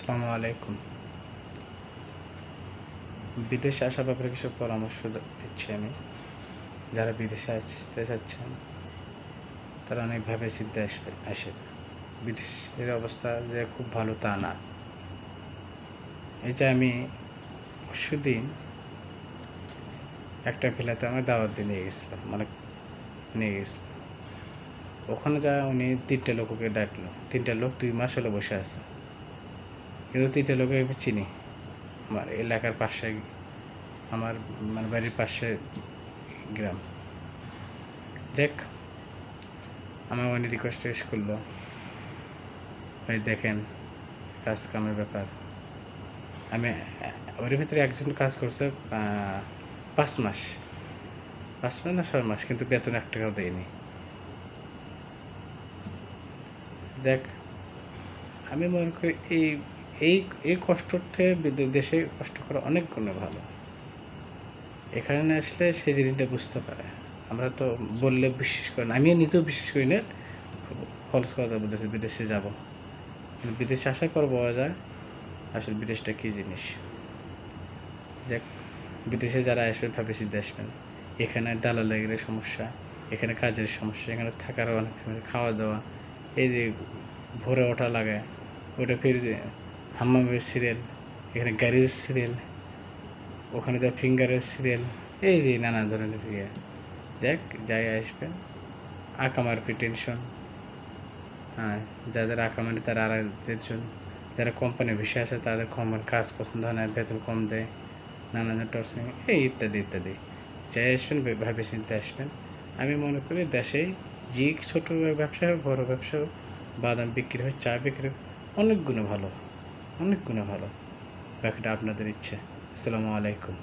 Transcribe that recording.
আসসালামু আলাইকুম। বিদেশে আসার ব্যাপারে কিছু পরামর্শ দিচ্ছি আমি। যারা বিদেশে আসতে চাচ্ছেন তারা অনেক ভেবে চিন্তে আসেন। বিদেশের অবস্থা যে খুব ভালো তা না। এই যে আমি পরশুদিন একটা ভিলাতে আমার দাওয়াত দিয়ে নিয়ে গেছিলাম, নিয়ে গেছিলাম। ওখানে উনি ৩টে লোককে ডাকলো। ৩টে লোক ২ মাস হলো বসে আছে। কিন্তু ৩টে লোককে আমি চিনি। আমার এলাকার পাশে, আমার বাড়ির পাশে গ্রাম। যাক, আমার উনি রিকোয়েস্ট করলো, ভাই দেখেন কাজ কামের ব্যাপার। আমি ওর ভিতরে একজন কাজ করছে ৫ মাস, ৫ মাস না ৬ মাস, কিন্তু বেতন ১ টাকাও দেয়নি। যাক, আমি মনে করি এই এই এই কষ্টর থেকে দেশে কষ্ট করা অনেক গুণে ভালো। এখানে আসলে সে জিনিসটা বুঝতে পারে। আমরা তো বললে বিশ্বাস করি না, আমিও নিজেও বিশ্বাস করি না। ফলস কথা বলতেছি বিদেশে যাব, কিন্তু বিদেশে আসার পর বোঝা যায় আসলে বিদেশটা কী জিনিস। যাক, বিদেশে যারা আসবেন ভেবে চিন্তে আসবেন। এখানে দালালের সমস্যা, এখানে কাজের সমস্যা, এখানে থাকার অনেক সময় খাওয়া দাওয়া, এই যে ভোরে ওঠা লাগে, ওটা ফির হাম্মামের সিরিয়াল, এখানে গাড়ির সিরিয়াল, ওখানে যা ফিঙ্গারের সিরিয়াল, এই যে নানা ধরনের ইয়ে। যাক, যাই আসবেন আকামার টেনশন। হ্যাঁ, যাদের আকামারি তারা আর টেনশন। যারা কোম্পানি ভিসা আছে তাদের কাজ পছন্দ হয় না, বেতন কম দেয়, নানান টর্চরিং, এই ইত্যাদি ইত্যাদি। যাই আসবেন ভেবে চিন্তে আসবেন। আমি মনে করি দেশেই যে ছোটো ব্যবসা হোক বড়ো ব্যবসা হোক, বাদাম বিক্রি হয়, চা বিক্রি হয়, অনেক গুণে ভালো, অনেক গুণে ভালো। বাকিটা আপনাদের ইচ্ছে। আসসালামু আলাইকুম।